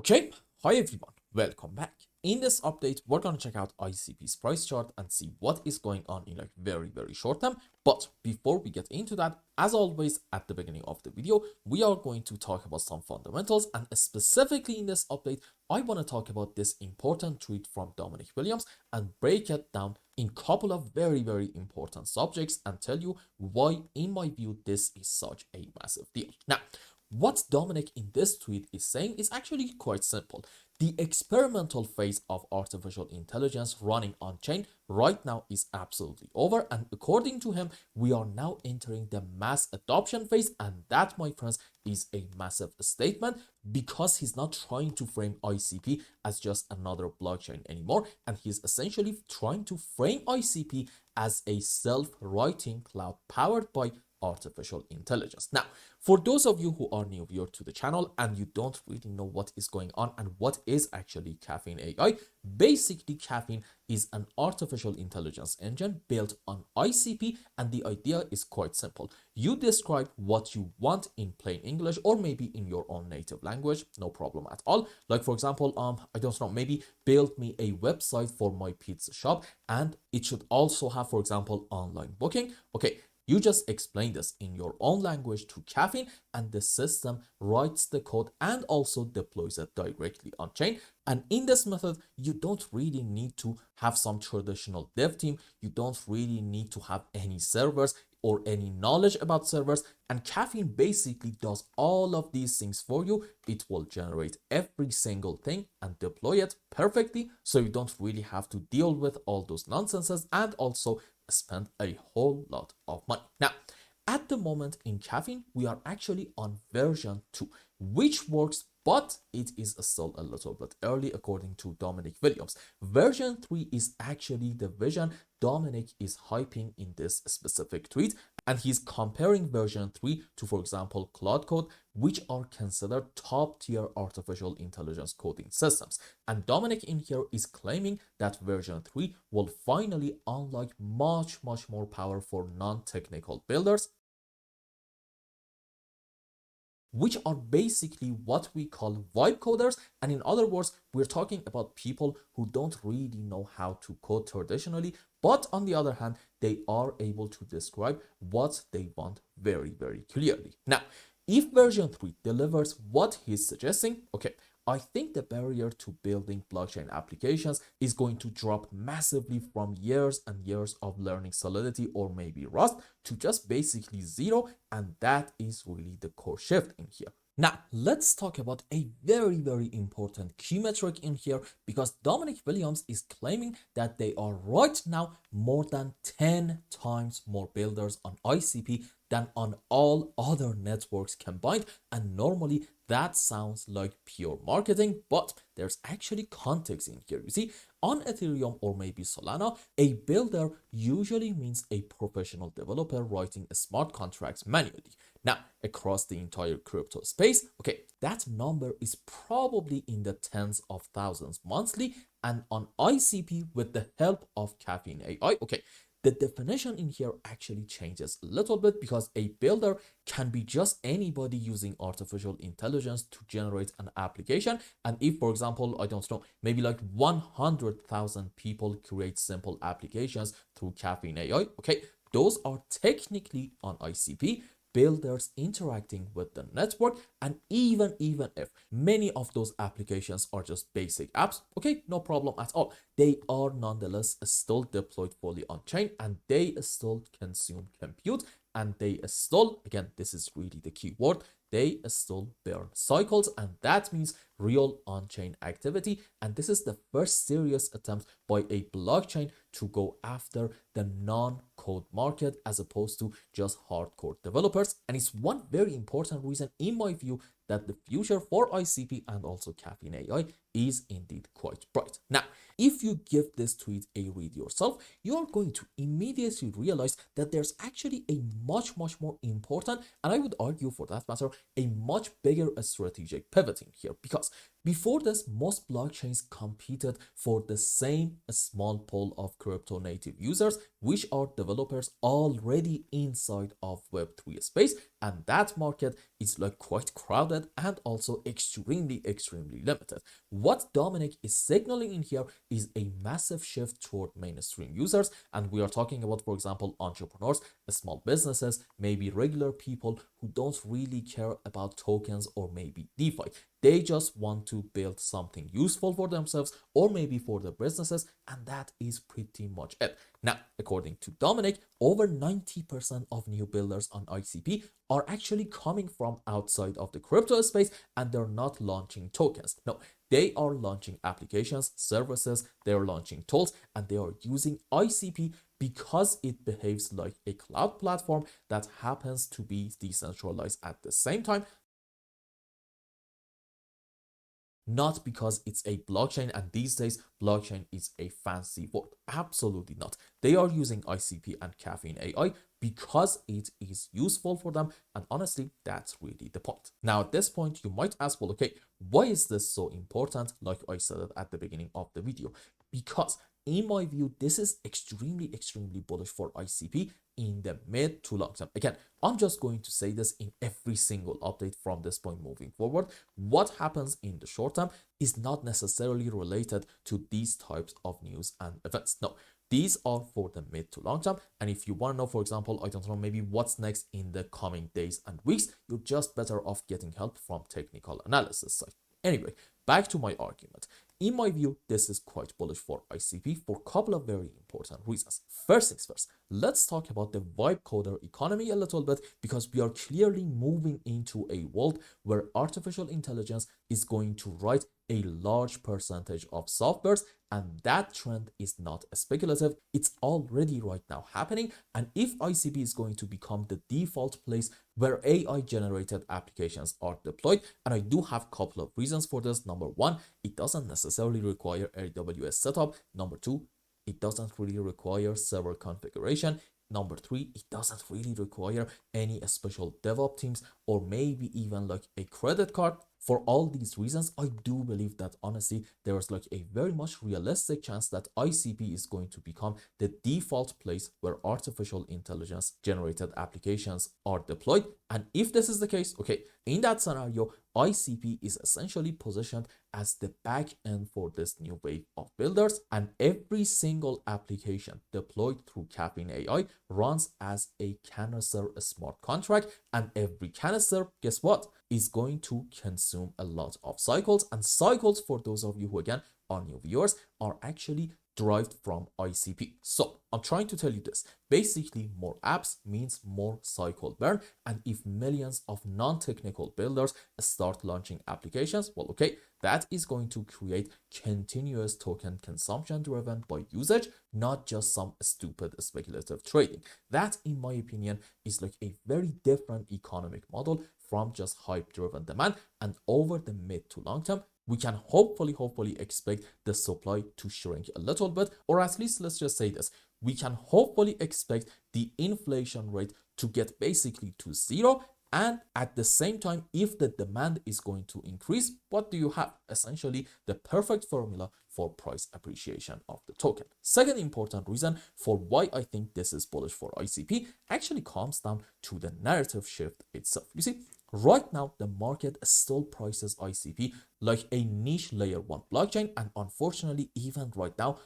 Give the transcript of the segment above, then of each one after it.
Okay, hi everyone, welcome back. In this update, we're going to check out ICP's price chart and see what is going on in like very short term. But before we get into that, as always at the beginning of the video, we are going to talk about some fundamentals, and specifically in this update, I want to talk about this important tweet from Dominic Williams and break it down in a couple of very important subjects and tell you why, in my view, this is such a massive deal. Now, what Dominic in this tweet is saying is actually quite simple. The experimental phase of artificial intelligence running on chain right now is absolutely over, and according to him, we are now entering the mass adoption phase, and that, my friends, is a massive statement because he's not trying to frame ICP as just another blockchain anymore, and he's essentially trying to frame ICP as a self-writing cloud powered by artificial intelligence. Now, for those of you who are new here to the channel and you don't really know what is going on and what is actually Caffeine AI, basically Caffeine is an artificial intelligence engine built on ICP, and the idea is quite simple. You describe what you want in plain English or maybe in your own native language, no problem at all. Like for example, I don't know, maybe build me a website for my pizza shop and it should also have, for example, online booking. Okay, you just explain this in your own language to Caffeine, and the system writes the code and also deploys it directly on chain. And in this method, you don't really need to have some traditional dev team. You don't really need to have any servers or any knowledge about servers. And Caffeine basically does all of these things for you. It will generate every single thing and deploy it perfectly. So you don't really have to deal with all those nonsenses and also spend a whole lot of money. Now, at the moment in Caffeine, we are actually on version 2, which works, but it is still a little bit early according to Dominic Williams. Version 3 is actually the vision Dominic is hyping in this specific tweet, and he's comparing version 3 to, for example, Claude Code, which are considered top-tier artificial intelligence coding systems. And Dominic in here is claiming that version 3 will finally unlock much more power for non-technical builders, which are basically what we call vibe coders. And in other words, we're talking about people who don't really know how to code traditionally, but on the other hand, they are able to describe what they want very clearly. Now, if version 3 delivers what he's suggesting, okay, I think the barrier to building blockchain applications is going to drop massively from years and years of learning Solidity or maybe Rust to just basically zero, and that is really the core shift in here. Now, let's talk about a very important key metric in here, because Dominic Williams is claiming that they are right now more than 10 times more builders on ICP than on all other networks combined. And normally that sounds like pure marketing, but there's actually context in here. You see, on Ethereum or maybe Solana, a builder usually means a professional developer writing smart contracts manually. Now, across the entire crypto space, okay, that number is probably in the tens of thousands monthly, and on ICP with the help of Caffeine AI, okay, the definition in here actually changes a little bit, because a builder can be just anybody using artificial intelligence to generate an application. And if, for example, I don't know, maybe like 100,000 people create simple applications through Caffeine AI, okay, those are technically on ICP builders interacting with the network. And even if many of those applications are just basic apps, okay, no problem at all, they are nonetheless still deployed fully on chain, and they still consume compute, and they still, again, this is really the key word, they still burn cycles, and that means real on-chain activity. And this is the first serious attempt by a blockchain to go after the non-code market as opposed to just hardcore developers. And it's one very important reason, in my view, that the future for ICP and also Caffeine AI is indeed quite bright. Now, if you give this tweet a read yourself, you are going to immediately realize that there's actually a much more important, and I would argue for that matter, a much bigger strategic pivot in here. Because Before this, most blockchains competed for the same small pool of crypto native users, which are developers already inside of Web3 space, and that market is like quite crowded and also extremely limited. What Dominic is signaling in here is a massive shift toward mainstream users, and we are talking about, for example, entrepreneurs, small businesses, maybe regular people who don't really care about tokens or maybe DeFi. They just want to build something useful for themselves or maybe for their businesses, and that is pretty much it. Now, according to Dominic, over 90% of new builders on ICP are actually coming from outside of the crypto space, and they're not launching tokens. No, they are launching applications, services, they're launching tools, and they are using ICP because it behaves like a cloud platform that happens to be decentralized at the same time, not because it's a blockchain, and these days blockchain is a fancy word. Absolutely not. They are using ICP and Caffeine AI because it is useful for them, and honestly, that's really the point. Now at this point you might ask, well, okay, why is this so important? Like I said it at the beginning of the video, because in my view, this is extremely bullish for ICP in the mid to long term. Again, I'm just going to say this in every single update from this point moving forward. What happens in the short term is not necessarily related to these types of news and events. No, these are for the mid to long term. And if you want to know, for example, I don't know, maybe what's next in the coming days and weeks, you're just better off getting help from technical analysis side. Anyway, back to my argument. In my view, this is quite bullish for ICP for a couple of very important reasons. First things first, let's talk about the vibe coder economy a little bit, because we are clearly moving into a world where artificial intelligence is going to write a large percentage of softwares, and that trend is not speculative. It's already right now happening, and if ICP is going to become the default place where AI generated applications are deployed, and I do have a couple of reasons for this. Number one, it doesn't necessarily require AWS setup. Number two, it doesn't really require server configuration. Number three, it doesn't really require any special DevOps teams or maybe even like a credit card. For all these reasons, I do believe that honestly, there is like a very much realistic chance that ICP is going to become the default place where artificial intelligence generated applications are deployed. And if this is the case, okay, in that scenario, ICP is essentially positioned as the back end for this new wave of builders, and every single application deployed through Caffeine AI runs as a canister smart contract, and every canister, guess what, is going to consume a lot of cycles, and cycles, for those of you who again are new viewers, are actually derived from ICP. So I'm trying to tell you this. Basically, more apps means more cycle burn, and if millions of non-technical builders start launching applications, well, okay, that is going to create continuous token consumption driven by usage, not just some stupid speculative trading. That, in my opinion, is like a very different economic model from just hype driven demand, and over the mid to long term, we can hopefully expect the supply to shrink a little bit, or at least let's just say this, we can hopefully expect the inflation rate to get basically to zero. And at the same time, if the demand is going to increase, what do you have? Essentially the perfect formula for price appreciation of the token. Second important reason for why I think this is bullish for ICP actually comes down to the narrative shift itself. You see, right now, the market still prices ICP like a niche layer 1 blockchain, and unfortunately, even right now,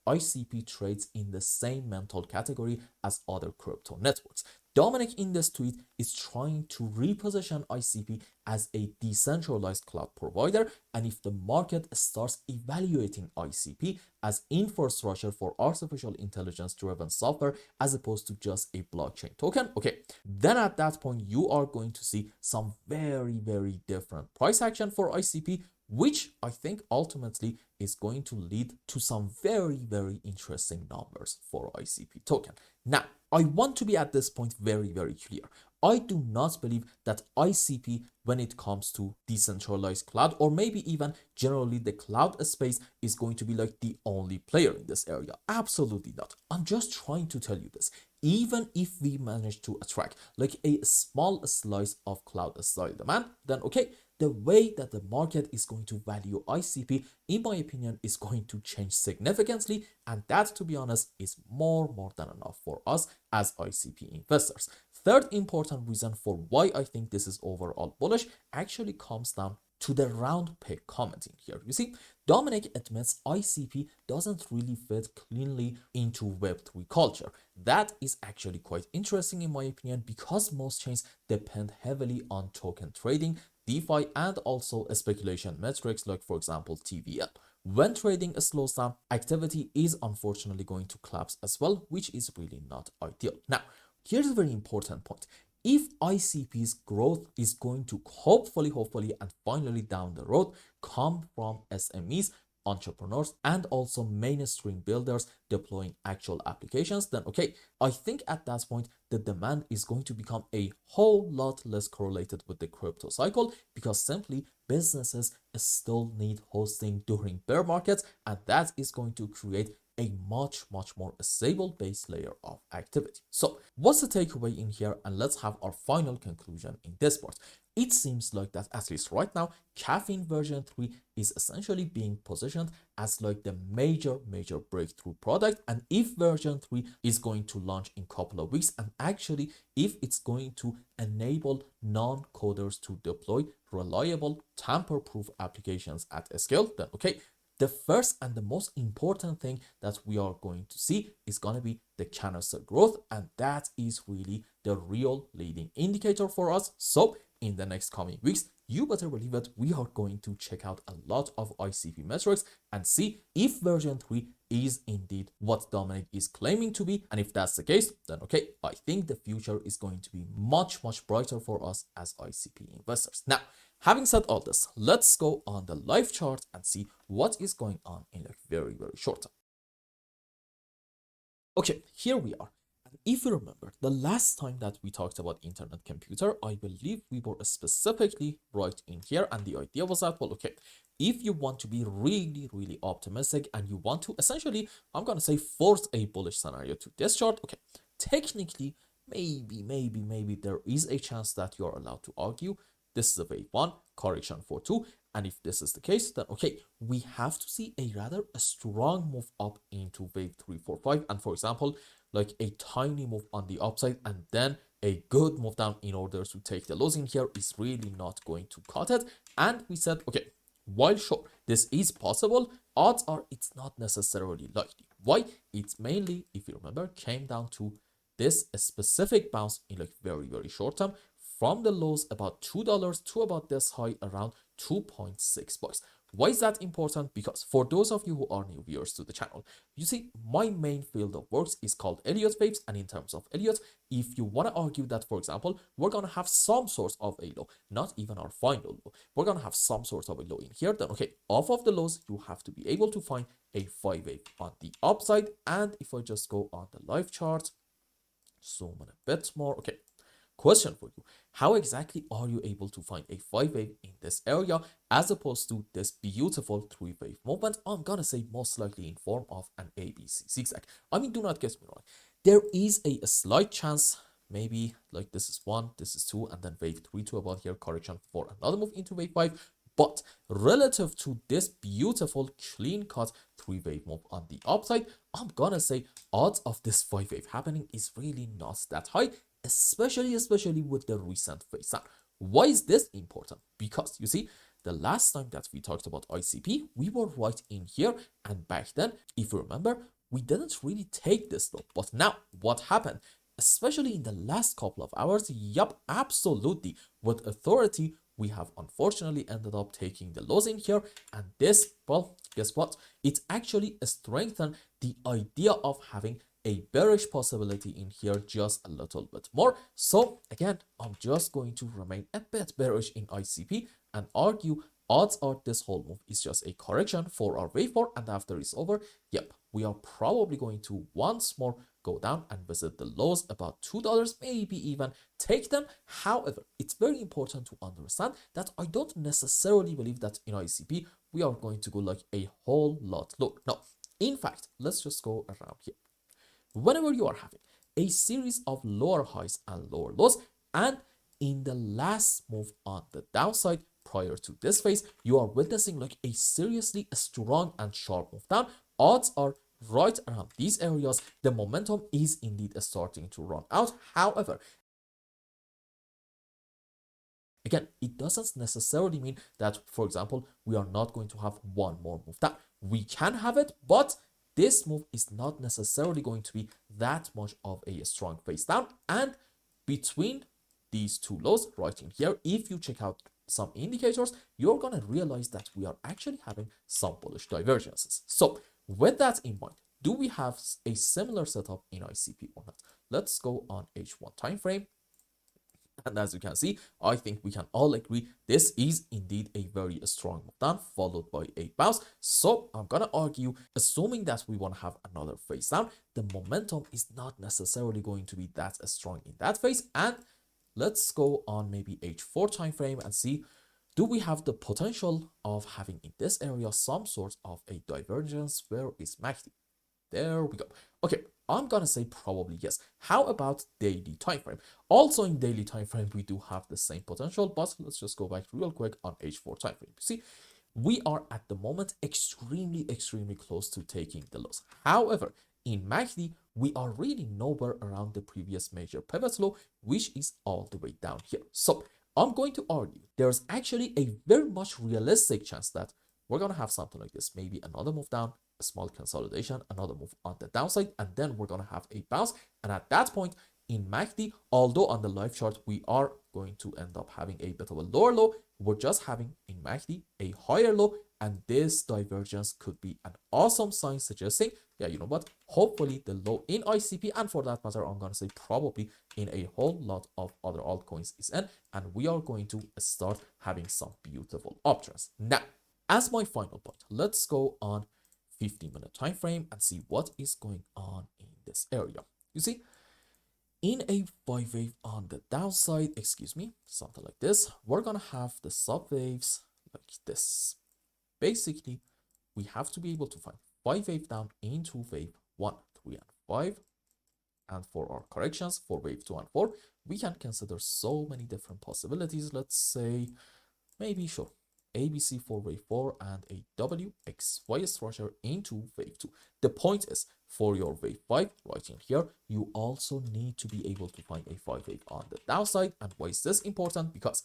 ICP trades in the same mental category as other crypto networks. Dominic in this tweet is trying to reposition ICP as a decentralized cloud provider, and if the market starts evaluating ICP as infrastructure for artificial intelligence driven software as opposed to just a blockchain token, okay, then at that point you are going to see some very different price action for ICP, which I think ultimately is going to lead to some very interesting numbers for ICP token. Now, I want to be at this point very clear. I do not believe that ICP, when it comes to decentralized cloud, or maybe even generally the cloud space, is going to be like the only player in this area. Absolutely not. I'm just trying to tell you this. even if we manage to attract like a small slice of cloud style demand, then okay, the way that the market is going to value ICP, in my opinion, is going to change significantly. And that, to be honest, is more than enough for us as ICP investors. Third important reason for why I think this is overall bullish actually comes down to the round peg commenting here. You see, Dominic admits ICP doesn't really fit cleanly into Web3 culture. That is actually quite interesting in my opinion, because most chains depend heavily on token trading, DeFi, and also speculation metrics like, for example, TVL. When trading slows down, activity is unfortunately going to collapse as well, which is really not ideal. Now, here's a very important point. If ICP's growth is going to hopefully and finally down the road come from SMEs, entrepreneurs, and also mainstream builders deploying actual applications, then okay, I think at that point the demand is going to become a whole lot less correlated with the crypto cycle, because simply businesses still need hosting during bear markets, and that is going to create a much more stable base layer of activity. So what's the takeaway in here? And let's have our final conclusion in this part. It seems like that, at least right now, Caffeine version 3 is essentially being positioned as like the major breakthrough product. And if version 3 is going to launch in a couple of weeks, and actually if it's going to enable non-coders to deploy reliable tamper-proof applications at a scale, then okay, the first and the most important thing that we are going to see is going to be the canister growth, and that is really the real leading indicator for us. So in the next coming weeks, you better believe it, we are going to check out a lot of ICP metrics and see if version 3 is indeed what Dominic is claiming to be. And if that's the case, then okay, I think the future is going to be much brighter for us as ICP investors. Now, having said all this, let's go on the live chart and see what is going on in a very short time. Okay, here we are. And if you remember, the last time that we talked about internet computer, I believe we were specifically right in here. And the idea was that, well, okay, if you want to be really optimistic and you want to essentially, I'm going to say, force a bullish scenario to this chart, okay, technically, maybe there is a chance that you're allowed to argue this is a wave 1, correction for 2, and if this is the case, then okay, we have to see a strong move up into wave 3, 4, 5, and for example, like a tiny move on the upside, and then a good move down in order to take the lows in here is really not going to cut it. And we said, okay, while sure, this is possible, odds are it's not necessarily likely. Why? It's mainly, if you remember, came down to this specific bounce in like very short term, from the lows about $2 to about this high around 2.6 bucks. Why is that important? Because for those of you who are new viewers to the channel, you see my main field of works is called Elliott waves, and in terms of Elliott, if you want to argue that, for example, we're going to have some sort of a low, not even our final low, we're going to have some sort of a low in here, then okay, off of the lows, you have to be able to find a 5 wave on the upside. And if I just go on the live chart, zoom in a bit more, okay, question for you, how exactly are you able to find a 5 wave in this area as opposed to this beautiful 3 wave movement? I'm gonna say most likely in form of an ABC zigzag. I mean, do not get me wrong, there is a slight chance, maybe like this is 1, this is 2, and then wave 3 to about here, correction for another move into wave 5. But relative to this beautiful clean cut 3 wave move on the upside, I'm gonna say odds of this 5 wave happening is really not that high, especially with the recent phase down. Why is this important? Because you see, the last time that we talked about ICP, we were right in here, and back then, if you remember, we didn't really take this low. But now, what happened? Especially in the last couple of hours, yup, absolutely, with authority, we have unfortunately ended up taking the lows in here, and this, well, guess what? It actually strengthened the idea of having a bearish possibility in here just a little bit more. So again, I'm just going to remain a bit bearish in ICP and argue odds are this whole move is just a correction for our wave 4, and after it's over, yep, we are probably going to once more go down and visit the lows about $2, maybe even take them. However, it's very important to understand that I don't necessarily believe that in ICP we are going to go like a whole lot lower. No, in fact, let's just go around here. Whenever you are having a series of lower highs and lower lows, and in the last move on the downside prior to this phase, you are witnessing like a seriously strong and sharp move down. Odds are right around these areas, the momentum is indeed starting to run out. However, again, it doesn't necessarily mean that, for example, we are not going to have one more move down. We can have it, but this move is not necessarily going to be that much of a strong face down. And between these two lows right in here, if you check out some indicators, you're going to realize that we are actually having some bullish divergences. So with that in mind, do we have a similar setup in ICP or not? Let's go on H1 time frame. And as you can see, I think we can all agree this is indeed a very strong move down followed by a bounce. So I'm gonna argue, assuming that we want to have another phase down, the momentum is not necessarily going to be that strong in that phase. And let's go on maybe H4 time frame and see, do we have the potential of having in this area some sort of a divergence? Where is MACD? There we go. Okay, I'm gonna say probably yes. How about daily time frame? Also in daily time frame, we do have the same potential, but let's just go back real quick on H4 time frame. You see, we are at the moment extremely close to taking the loss. However, in MACD, we are really nowhere around the previous major pivot low, which is all the way down here. So I'm going to argue there's actually a very much realistic chance that we're gonna have something like this, maybe another move down, a small consolidation, another move on the downside, and then we're gonna have a bounce. And at that point in MACD, although on the live chart we are going to end up having a bit of a lower low, we're just having in MACD a higher low, and this divergence could be an awesome sign suggesting, yeah, you know what, hopefully the low in ICP, and for that matter, I'm gonna say probably in a whole lot of other altcoins is in, and we are going to start having some beautiful uptrends. Now, as my final point, let's go on 15-minute time frame and see what is going on in this area. You see, in a 5 wave on the downside, excuse me, something like this, we're gonna have the sub waves like this. Basically, we have to be able to find 5 wave down into wave 1, 3, and 5. And for our corrections for wave 2 and 4, we can consider so many different possibilities. Let's say maybe sure ABC for wave 4 and a WXY structure into wave 2. The point is, for your wave 5 right in here, you also need to be able to find a 5 wave on the downside. And why is this important? Because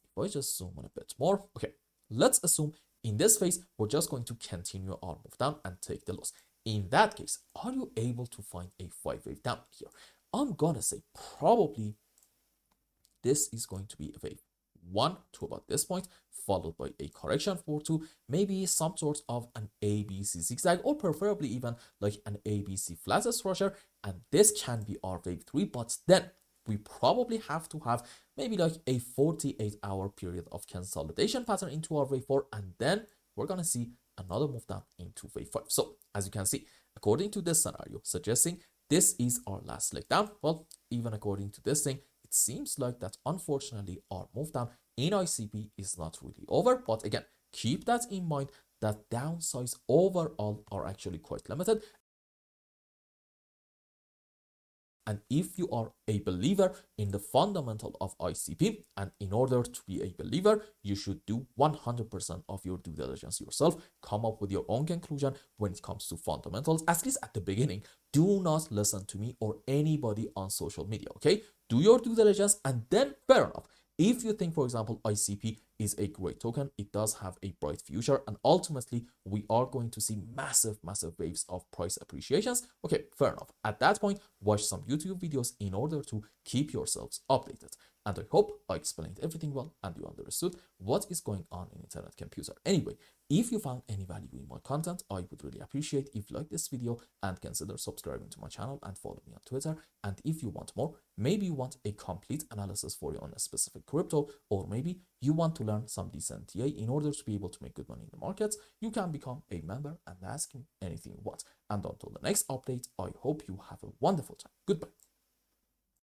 if I just zoom in a bit more, okay, let's assume in this phase we're just going to continue our move down and take the loss. In that case, are you able to find a 5 wave down here? I'm gonna say probably this is going to be a wave 1 to about this point, followed by a correction for 2, maybe some sort of an ABC zigzag, or preferably even like an ABC flat structure, and this can be our wave 3, but then we probably have to have maybe like a 48-hour period of consolidation pattern into our wave 4, and then we're gonna see another move down into wave 5. So as you can see, according to this scenario, suggesting this is our last leg down, well, even according to this thing, it seems like that unfortunately our move down in ICP is not really over. But again, keep that in mind that downsides overall are actually quite limited. And if you are a believer in the fundamental of ICP, and in order to be a believer, you should do 100% of your due diligence yourself, come up with your own conclusion when it comes to fundamentals, at least at the beginning. Do not listen to me or anybody on social media, okay? Do your due diligence, and then fair enough. If you think, for example, ICP is a great token, it does have a bright future, and ultimately we are going to see massive waves of price appreciations, okay, fair enough. At that point, watch some YouTube videos in order to keep yourselves updated. And I hope I explained everything well and you understood what is going on in Internet Computer. Anyway, if you found any value in my content, I would really appreciate if you like this video and consider subscribing to my channel and follow me on Twitter. And if you want more, maybe you want a complete analysis for your own specific crypto, or maybe you want to learn some decent TA in order to be able to make good money in the markets, you can become a member and ask me anything you want. And until the next update, I hope you have a wonderful time. Goodbye.